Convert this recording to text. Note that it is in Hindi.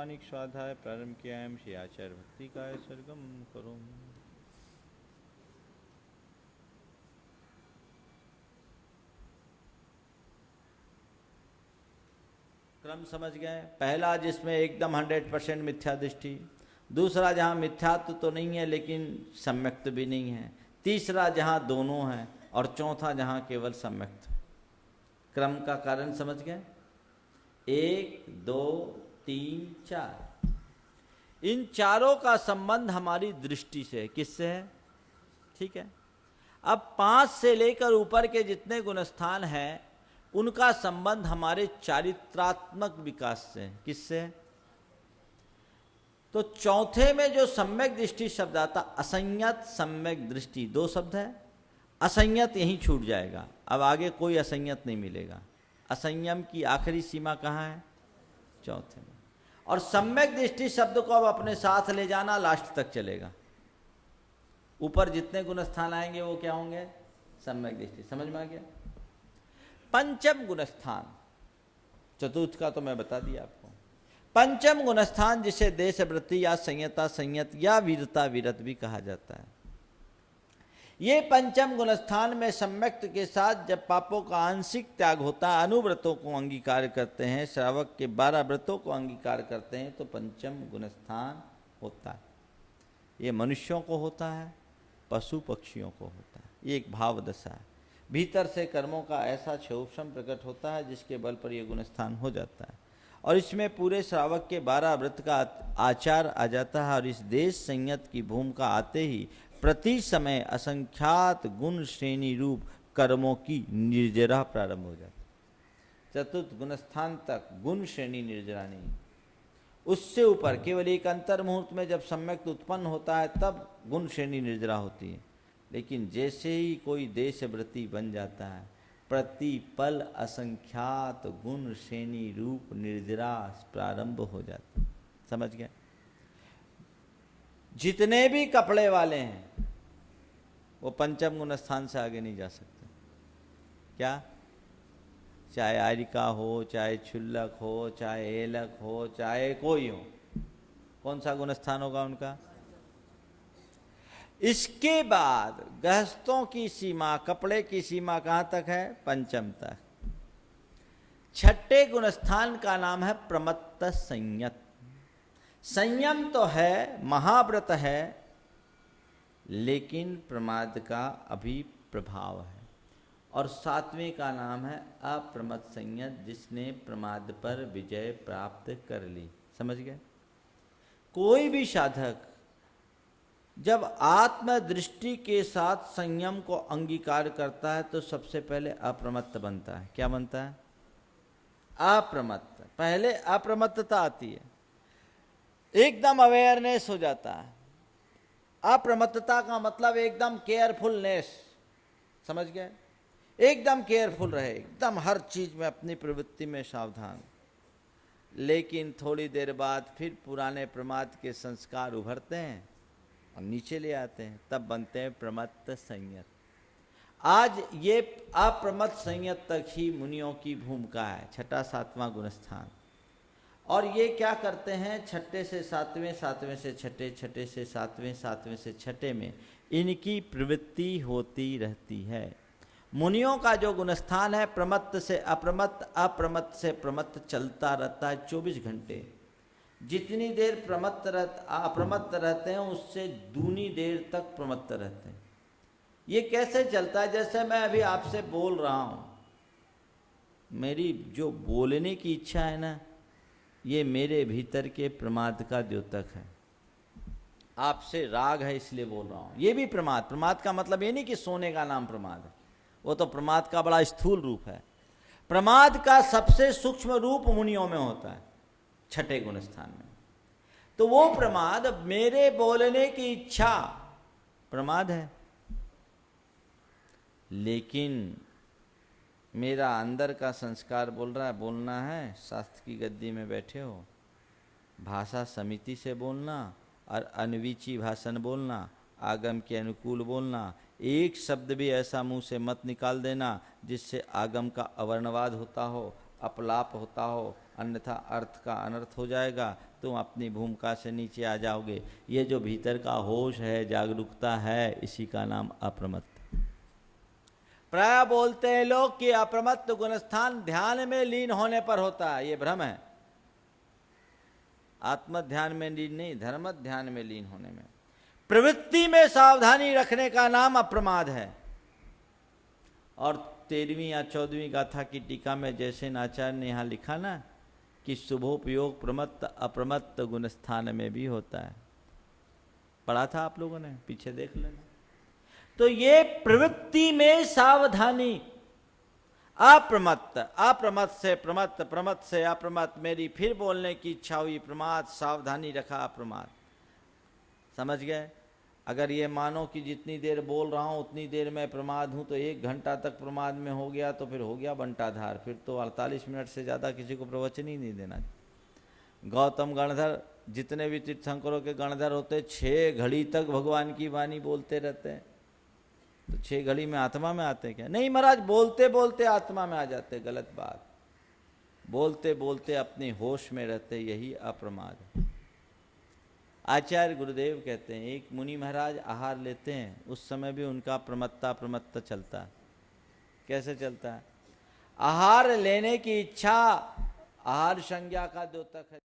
आह्वानिक स्वाध्याय प्रारंभ किया है श्री आचार्य भक्ति का सर्गम करो। क्रम समझ गए। पहला जिसमें एकदम 100% मिथ्या दृष्टि, दूसरा जहाँ मिथ्यात्व तो नहीं है लेकिन सम्यक्त भी नहीं है, तीसरा जहाँ दोनों हैं, और चौथा जहाँ केवल सम्यक्त। क्रम का कारण समझ गए। 1 2 3 4, इन चारों का संबंध हमारी दृष्टि से है। किससे है? ठीक है। अब 5 से लेकर ऊपर के जितने गुणस्थान हैं उनका संबंध हमारे चारित्रात्मक विकास से है। किससे है? तो चौथे में जो सम्यक दृष्टि शब्द आता, असंयत सम्यक दृष्टि, 2 शब्द है। असंयत यहीं छूट जाएगा, अब आगे कोई असंयत नहीं मिलेगा। असंयम की आखिरी सीमा कहाँ है? चौथे में। और सम्यक दृष्टि शब्द को अब अपने साथ ले जाना, लास्ट तक चलेगा। ऊपर जितने गुणस्थान आएंगे वो क्या होंगे? सम्यक दृष्टि। समझ में आ गया? पंचम गुणस्थान, चतुर्थ का तो मैं बता दिया आपको। पंचम गुणस्थान जिसे देश वृत्ति या संयता संयत या वीरता वीरत भी कहा जाता है। ये पंचम गुणस्थान में सम्यक्त के साथ जब पापों का आंशिक त्याग होता है, अनुव्रतों को अंगीकार करते हैं, श्रावक के 12 व्रतों को अंगीकार करते हैं, तो पंचम गुणस्थान होता है। ये मनुष्यों को होता है, पशु पक्षियों को होता है। ये एक भाव दशा है। भीतर से कर्मों का ऐसा क्षोभम प्रकट होता है जिसके बल पर यह गुणस्थान हो जाता है, और इसमें पूरे श्रावक के 12 व्रत का आचार आ जाता है। और इस देश संयत की भूमिका आते ही प्रति समय असंख्यात गुण श्रेणी रूप कर्मों की निर्जरा प्रारंभ हो जाती है। चतुर्थ गुणस्थान तक गुण श्रेणी निर्जरा नहीं, उससे ऊपर केवल एक अंतर मुहूर्त में जब सम्यक्त उत्पन्न होता है तब गुण श्रेणी निर्जरा होती है। लेकिन जैसे ही कोई देशव्रती बन जाता है, प्रति पल असंख्यात गुण श्रेणी रूप निर्जरा प्रारंभ हो जाती है। समझ गए? जितने भी कपड़े वाले हैं वो पंचम गुण स्थान से आगे नहीं जा सकते। क्या? चाहे आरिका हो, चाहे क्षुल्लक हो, चाहे एलक हो, चाहे कोई हो, कौन सा गुण स्थान होगा उनका? इसके बाद गृहस्थों की सीमा, कपड़े की सीमा कहां तक है? पंचम तक। छठे गुणस्थान का नाम है प्रमत्त संयत। संयम तो है, महाव्रत है, लेकिन प्रमाद का अभी प्रभाव है। और 7वें का नाम है अप्रमत्त संयत, जिसने प्रमाद पर विजय प्राप्त कर ली। समझ गए? कोई भी साधक जब आत्मदृष्टि के साथ संयम को अंगीकार करता है तो सबसे पहले अप्रमत्त बनता है। क्या बनता है? अप्रमत्त। पहले अप्रमत्तता आती है, एकदम अवेयरनेस हो जाता है। अप्रमत्तता का मतलब एकदम केयरफुलनेस। समझ गए? एकदम केयरफुल रहे, एकदम हर चीज में अपनी प्रवृत्ति में सावधान। लेकिन थोड़ी देर बाद फिर पुराने प्रमाद के संस्कार उभरते हैं और नीचे ले आते हैं, तब बनते हैं प्रमत्त संयत। आज ये अप्रमत्त संयत तक ही मुनियों की भूमिका है, छठा 7वां गुणस्थान। और ये क्या करते हैं? छठे से 7वें, 7वें से छठे, छठे से 7वें, 7वें से छठे में इनकी प्रवृत्ति होती रहती है। मुनियों का जो गुणस्थान है प्रमत्त से अप्रमत्त, अप्रमत्त से प्रमत्त चलता रहता है 24 घंटे। जितनी देर अप्रमत्त रहते हैं उससे दूनी देर तक प्रमत्त रहते हैं। ये कैसे चलता है? जैसे मैं अभी आपसे बोल रहा हूं, मेरी जो बोलने की इच्छा है ना, ये मेरे भीतर के प्रमाद का द्योतक है। आपसे राग है इसलिए बोल रहा हूं, ये भी प्रमाद। प्रमाद का मतलब ये नहीं कि सोने का नाम प्रमाद है, वो तो प्रमाद का बड़ा स्थूल रूप है। प्रमाद का सबसे सूक्ष्म रूप मुनियों में होता है, छठे गुणस्थान में। तो वो प्रमाद, मेरे बोलने की इच्छा प्रमाद है, लेकिन मेरा अंदर का संस्कार बोल रहा है बोलना है, शास्त्र की गद्दी में बैठे हो, भाषा समिति से बोलना और अनविची भाषण बोलना, आगम के अनुकूल बोलना। एक शब्द भी ऐसा मुंह से मत निकाल देना जिससे आगम का अवर्णवाद होता हो, अपलाप होता हो, अन्यथा अर्थ का अनर्थ हो जाएगा, तुम अपनी भूमिका से नीचे आ जाओगे। ये जो भीतर का होश है, जागरूकता है, इसी का नाम अप्रमत्त। प्राय बोलते हैं लोग कि अप्रमत्त गुणस्थान ध्यान में लीन होने पर होता है, ये भ्रम है। आत्म ध्यान में लीन नहीं, धर्म ध्यान में लीन होने में। प्रवृत्ति में सावधानी रखने का नाम अप्रमाद है। और 13वीं या 14वीं गाथा की टीका में जैसे आचार्य ने यहाँ लिखा ना कि शुभोपयोग प्रमत्त अप्रमत्त गुणस्थान में भी होता है, पढ़ा था आप लोगों ने, पीछे देख लेना। तो ये प्रवृत्ति में सावधानी, अप्रमत्त, अप्रमत्त से प्रमत्त, प्रमत्त से अप्रमत्त, मेरी फिर बोलने की इच्छा हुई, प्रमाद, सावधानी रखा, अप्रमाद। समझ गए? अगर ये मानो कि जितनी देर बोल रहा हूं उतनी देर में प्रमाद हूं, तो 1 घंटा तक प्रमाद में हो गया तो फिर हो गया बंटाधार, फिर तो 48 मिनट से ज़्यादा किसी को प्रवचन ही नहीं देना। गौतम गणधर, जितने भी तीर्थंकरों के गणधर होते, 6 घड़ी तक भगवान की वाणी बोलते रहते हैं। तो 6 घड़ी में आत्मा में आते क्या? नहीं महाराज, बोलते बोलते आत्मा में आ जाते, गलत बात। बोलते बोलते अपने होश में रहते, यही अप्रमाद है। आचार्य गुरुदेव कहते हैं, एक मुनि महाराज आहार लेते हैं, उस समय भी उनका प्रमत्ता प्रमत्त चलता है। कैसे चलता है? आहार लेने की इच्छा आहार संज्ञा का द्योतक है।